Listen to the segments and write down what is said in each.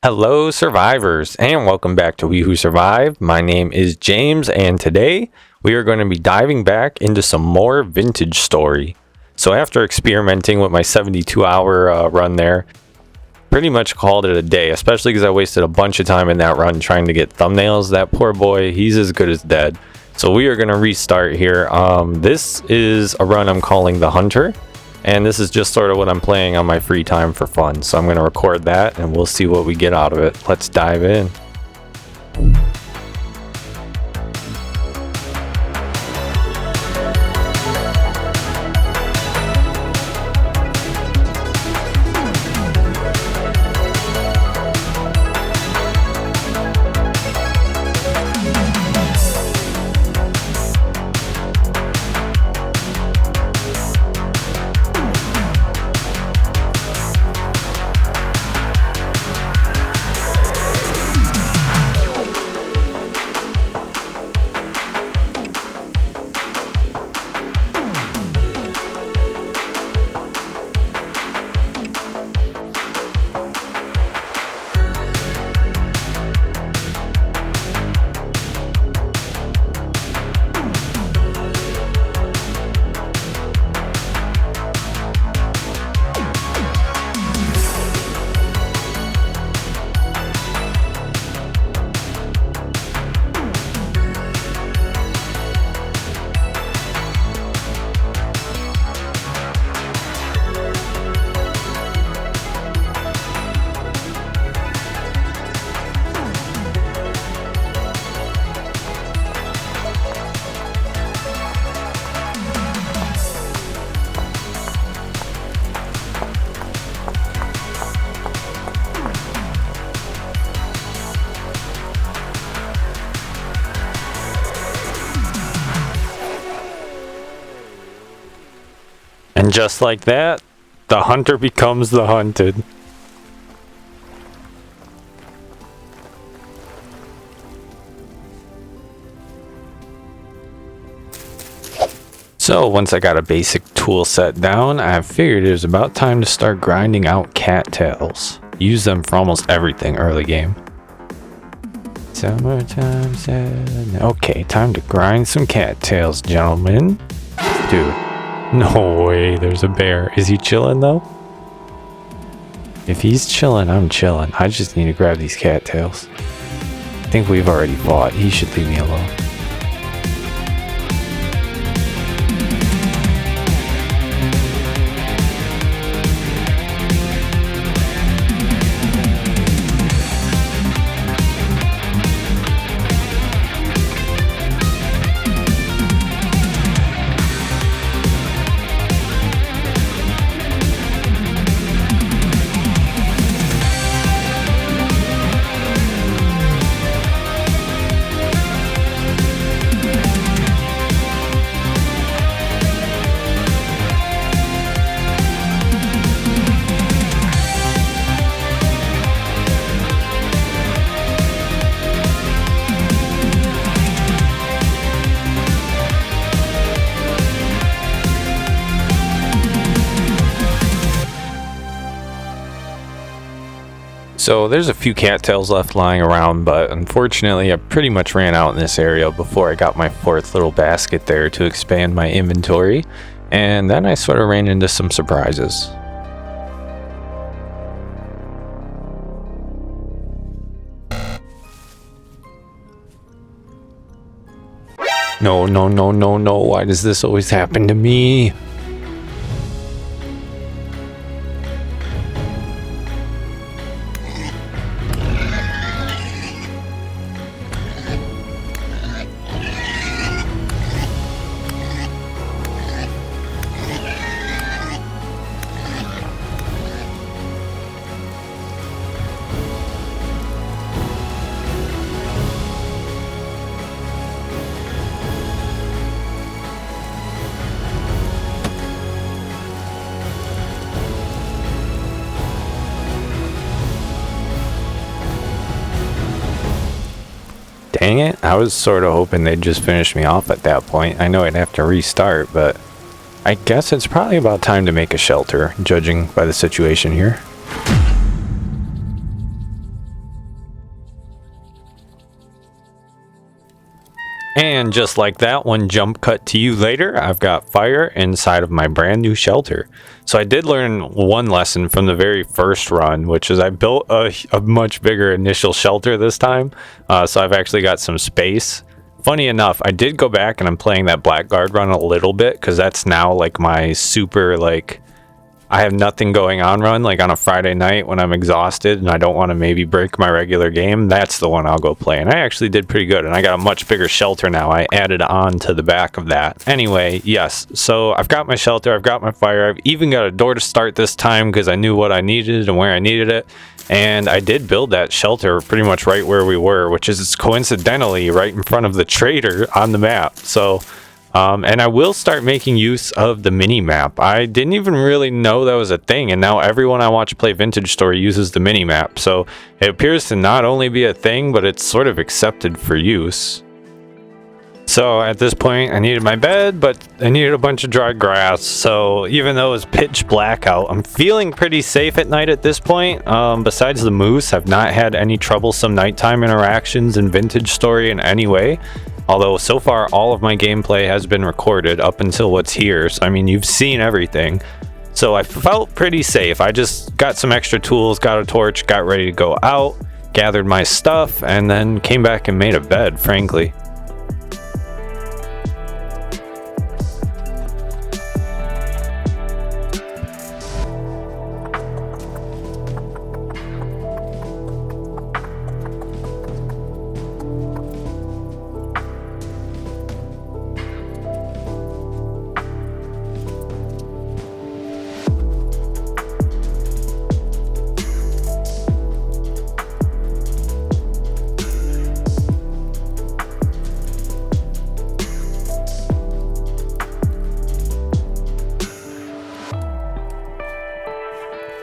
Hello, survivors, and welcome back to We Who Survive. My name is James, and today we are going to be diving back into some more vintage story. So after experimenting with my 72-hour run there, pretty much called it a day, especially because I wasted a bunch of time in that run trying to get thumbnails. That poor boy, he's as good as dead. So we are going to restart here. This is a run I'm calling the Hunter. And this is just sort of what I'm playing on my free time for fun. So I'm going to record that and we'll see what we get out of it. Let's dive in. And just like that, the hunter becomes the hunted. So once I got a basic tool set down, I figured it was about time to start grinding out cattails. Use them for almost everything early game. Summertime said, okay, time to grind some cattails, gentlemen. Dude. No way, there's a bear. Is he chilling though? If he's chilling, I'm chilling. I just need to grab these cattails. I think we've already fought. He should leave me alone. So there's a few cattails left lying around, but unfortunately I pretty much ran out in this area before I got my fourth little basket there to expand my inventory, and then I sort of ran into some surprises. No, no, no, no, no, why does this always happen to me? Dang it, I was sort of hoping they'd just finish me off at that point. I know I'd have to restart, but I guess it's probably about time to make a shelter, judging by the situation here. And just like that, one jump cut to you later, I've got fire inside of my brand new shelter. So I did learn one lesson from the very first run, which is I built a much bigger initial shelter this time. So I've actually got some space. Funny enough, I did go back and I'm playing that Blackguard run a little bit because that's now like my super like I have nothing going on run, like on a Friday night when I'm exhausted and I don't want to maybe break my regular game. That's the one I'll go play. And I actually did pretty good. And I got a much bigger shelter now. I added on to the back of that. Anyway, yes. So I've got my shelter. I've got my fire. I've even got a door to start this time because I knew what I needed and where I needed it. And I did build that shelter pretty much right where we were, which is coincidentally right in front of the trader on the map. So... and I will start making use of the mini map. I didn't even really know that was a thing, and now everyone I watch play Vintage Story uses the mini map. So it appears to not only be a thing, but it's sort of accepted for use. So at this point, I needed my bed, but I needed a bunch of dry grass. So even though it's pitch black out, I'm feeling pretty safe at night at this point. Besides the moose, I've not had any troublesome nighttime interactions in Vintage Story in any way. Although so far all of my gameplay has been recorded up until what's here. So I mean, you've seen everything. So I felt pretty safe. I just got some extra tools, got a torch, got ready to go out, gathered my stuff, and then came back and made a bed, frankly.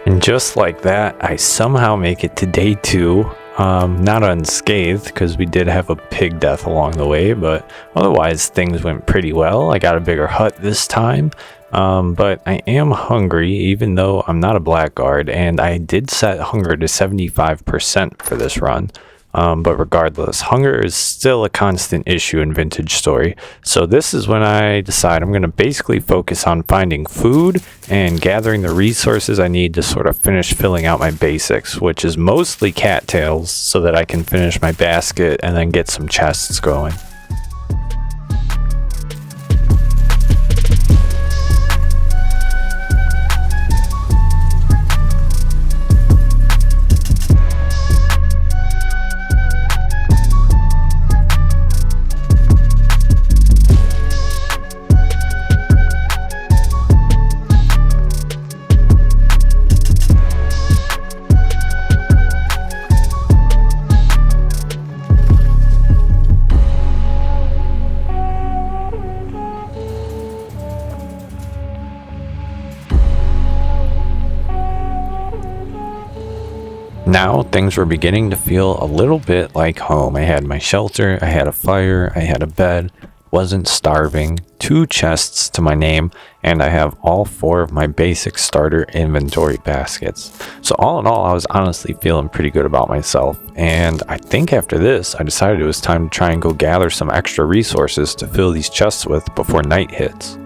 And just like that, I somehow make it to day 2. Not unscathed, because we did have a pig death along the way, but otherwise things went pretty well. I got a bigger hut this time, but I am hungry, even though I'm not a blackguard, and I did set hunger to 75% for this run. But regardless, hunger is still a constant issue in Vintage Story. So this is when I decide I'm going to basically focus on finding food and gathering the resources I need to sort of finish filling out my basics, which is mostly cattails so that I can finish my basket and then get some chests going. Now things were beginning to feel a little bit like home. I had my shelter, I had a fire, I had a bed, wasn't starving, 2 chests to my name, and I have all 4 of my basic starter inventory baskets. So all in all, I was honestly feeling pretty good about myself. And I think after this, I decided it was time to try and go gather some extra resources to fill these chests with before night hits.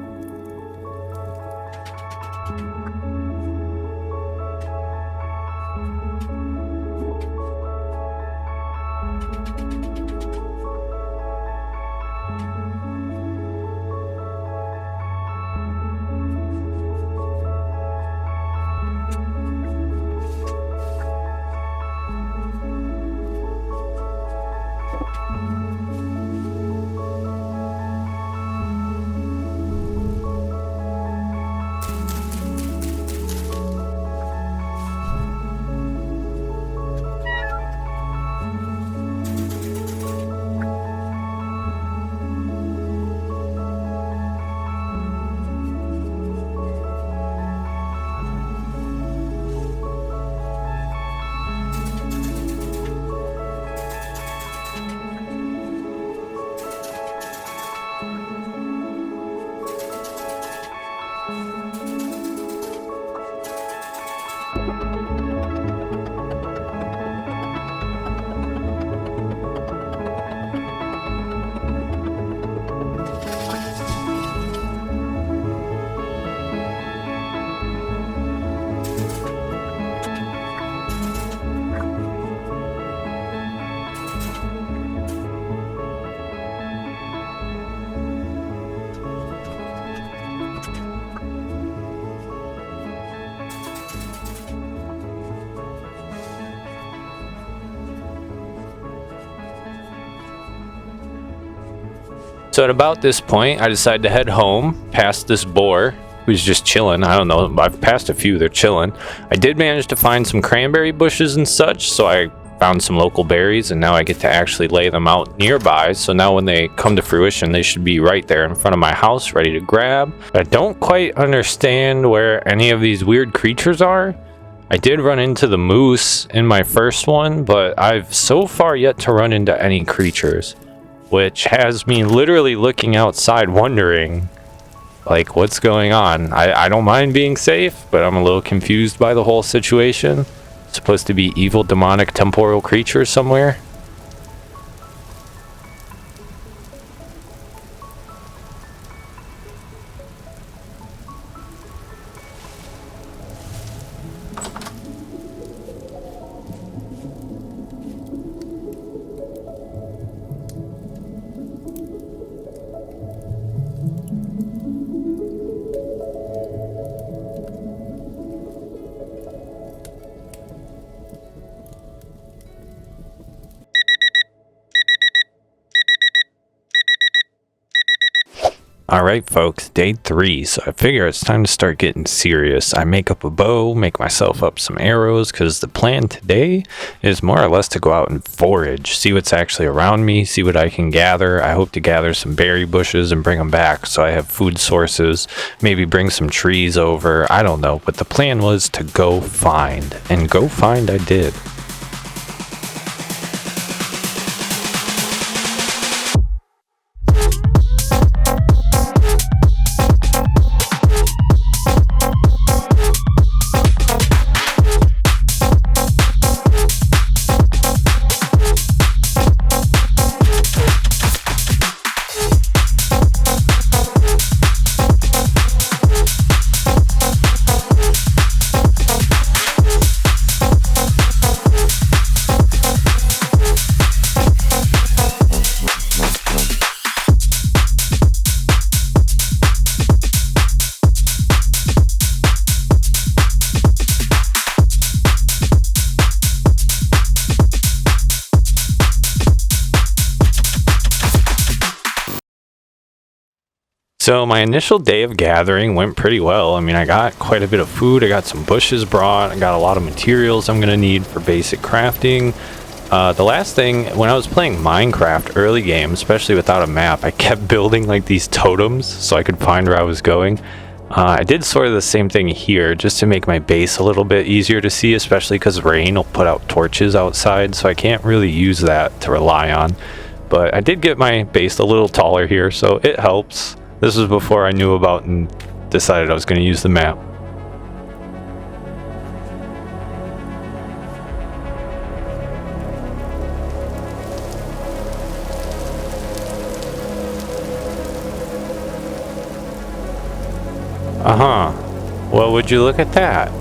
So at about this point, I decided to head home past this boar who's just chilling. I don't know, I've passed a few, they're chilling. I did manage to find some cranberry bushes and such, so I found some local berries, and now I get to actually lay them out nearby. So now when they come to fruition, they should be right there in front of my house, ready to grab. But I don't quite understand where any of these weird creatures are. I did run into the moose in my first one, but I've so far yet to run into any creatures, which has me literally looking outside wondering, like, what's going on? I don't mind being safe, but I'm a little confused by the whole situation. It's supposed to be evil, demonic, temporal creatures somewhere. Alright folks, day 3, so I figure it's time to start getting serious. I make up a bow, make myself up some arrows, because the plan today is more or less to go out and forage, see what's actually around me, see what I can gather. I hope to gather some berry bushes and bring them back so I have food sources, maybe bring some trees over, I don't know, but the plan was to go find, and go find I did. So my initial day of gathering went pretty well. I mean, I got quite a bit of food, I got some bushes brought, I got a lot of materials I'm going to need for basic crafting. The last thing, when I was playing Minecraft early game, especially without a map, I kept building like these totems so I could find where I was going. I did sort of the same thing here just to make my base a little bit easier to see, especially because rain will put out torches outside, so I can't really use that to rely on. But I did get my base a little taller here, so it helps. This was before I knew about and decided I was going to use the map. Well, would you look at that?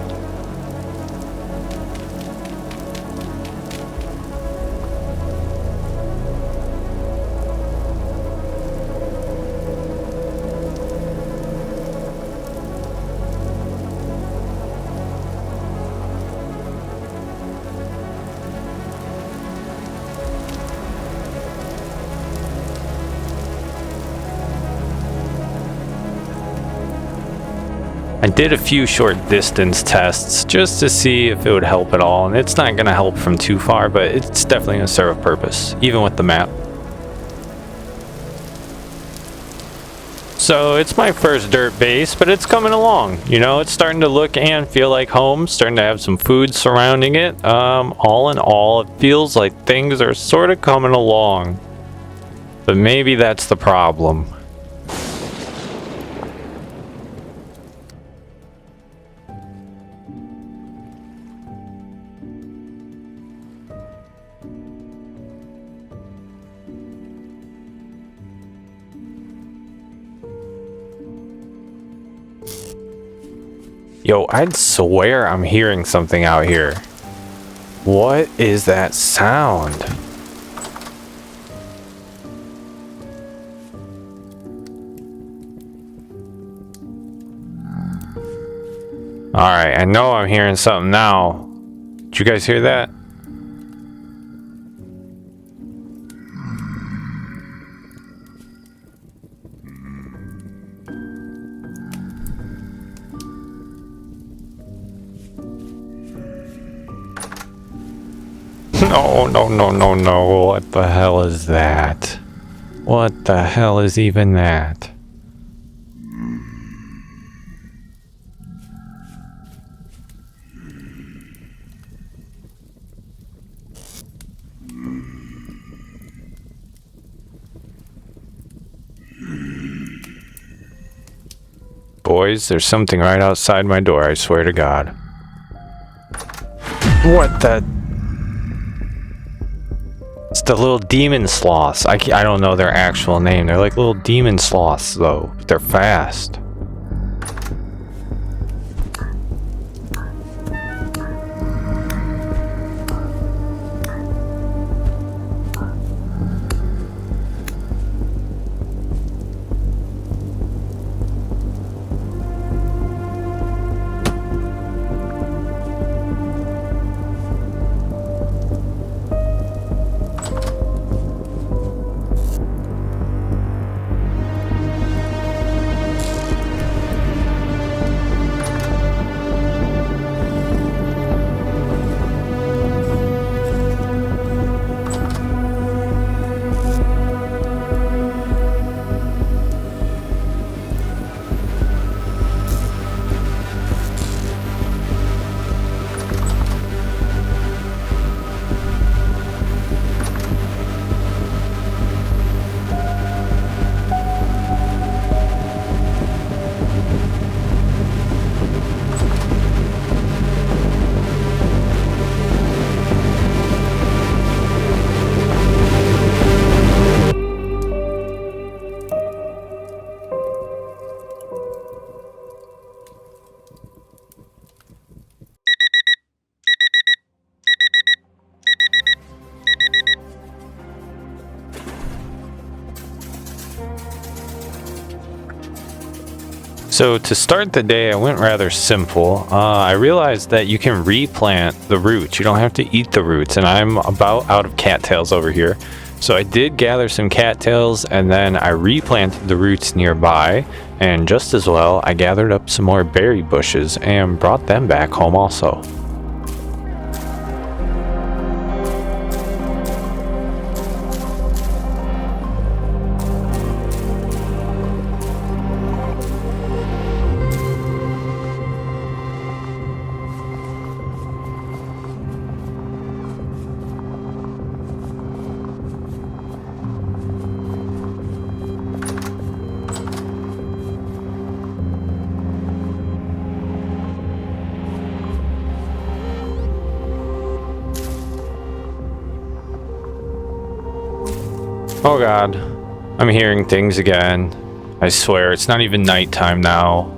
I did a few short distance tests just to see if it would help at all, and it's not going to help from too far, but it's definitely going to serve a purpose, even with the map. So it's my first dirt base, but it's coming along. You know, it's starting to look and feel like home, starting to have some food surrounding it. All in all, it feels like things are sort of coming along. But maybe that's the problem. Yo, I'd swear I'm hearing something out here. What is that sound? Alright, I know I'm hearing something now. Did you guys hear that? No, no, no, no, no. What the hell is that? What the hell is even that? Boys, there's something right outside my door, I swear to God. What the? It's the little demon sloths. I don't know their actual name. They're like little demon sloths, though. But they're fast. So to start the day, I went rather simple. I realized that you can replant the roots. You don't have to eat the roots, and I'm about out of cattails over here. So I did gather some cattails, and then I replanted the roots nearby, and just as well, I gathered up some more berry bushes and brought them back home also. Oh God, I'm hearing things again. I swear, it's not even nighttime now.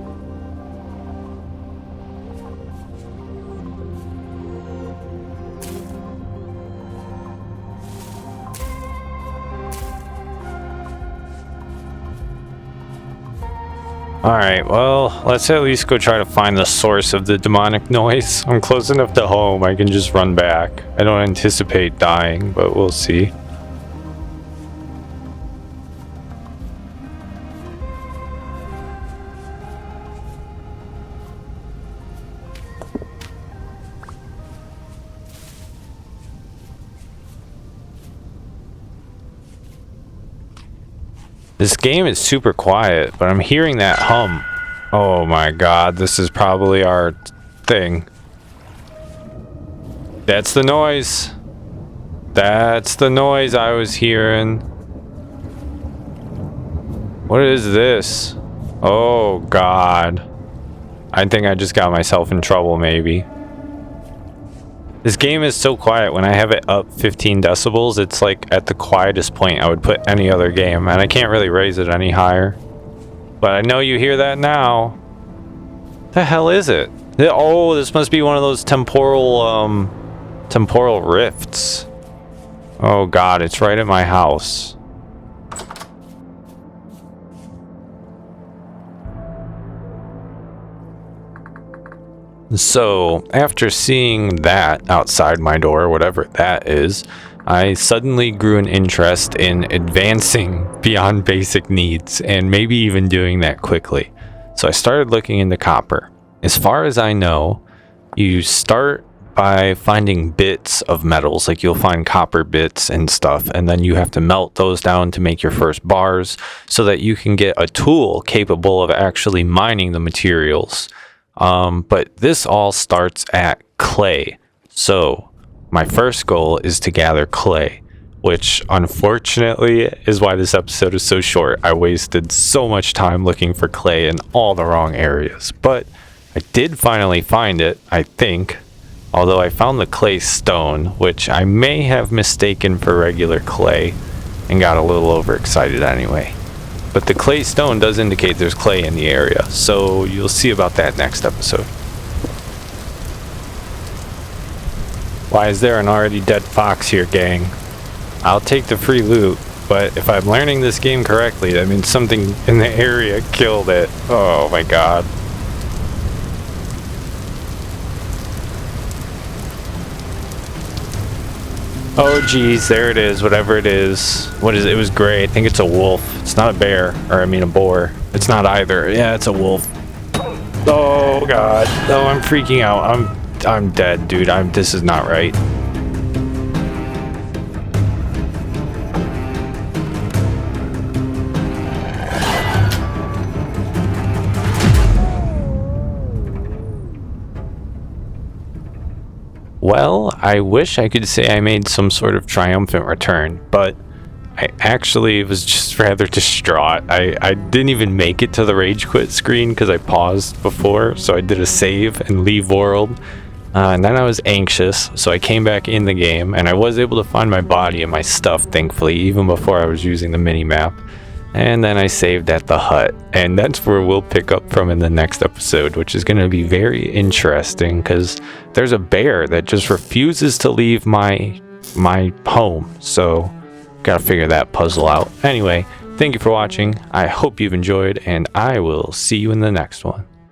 Alright, well, let's at least go try to find the source of the demonic noise. I'm close enough to home, I can just run back. I don't anticipate dying, but we'll see. This game is super quiet, but I'm hearing that hum. Oh my God, this is probably our thing. That's the noise. That's the noise I was hearing. What is this? Oh God. I think I just got myself in trouble maybe. This game is so quiet. When I have it up 15 decibels, it's like at the quietest point I would put any other game, and I can't really raise it any higher. But I know you hear that now. The hell is it? Oh, this must be one of those temporal rifts. Oh God, it's right at my house. So, after seeing that outside my door, whatever that is, I suddenly grew an interest in advancing beyond basic needs, and maybe even doing that quickly. So I started looking into copper. As far as I know, you start by finding bits of metals, like you'll find copper bits and stuff, and then you have to melt those down to make your first bars so that you can get a tool capable of actually mining the materials. But this all starts at clay. So my first goal is to gather clay, which unfortunately is why this episode is so short. I wasted so much time looking for clay in all the wrong areas, but I did finally find it, I think. Although I found the clay stone, which I may have mistaken for regular clay and got a little overexcited anyway. But the clay stone does indicate there's clay in the area, so you'll see about that next episode. Why is there an already dead fox here, gang? I'll take the free loot, but if I'm learning this game correctly, that means something in the area killed it. Oh my god. Oh geez, there it is, whatever it is. What is it? It was gray. I think it's a wolf. It's not a bear, or I mean a boar. It's not either. Yeah, it's a wolf. Oh god. Oh, I'm freaking out. I'm dead, dude. This is not right. Well, I wish I could say I made some sort of triumphant return, but I actually was just rather distraught. I didn't even make it to the rage quit screen because I paused before, so I did a save and leave world. And then I was anxious, so I came back in the game, and I was able to find my body and my stuff, thankfully, even before I was using the mini-map. And then I saved at the hut, and that's where we'll pick up from in the next episode, which is going to be very interesting because there's a bear that just refuses to leave my home, so gotta figure that puzzle out. Anyway, thank you for watching. I hope you've enjoyed, and I will see you in the next one.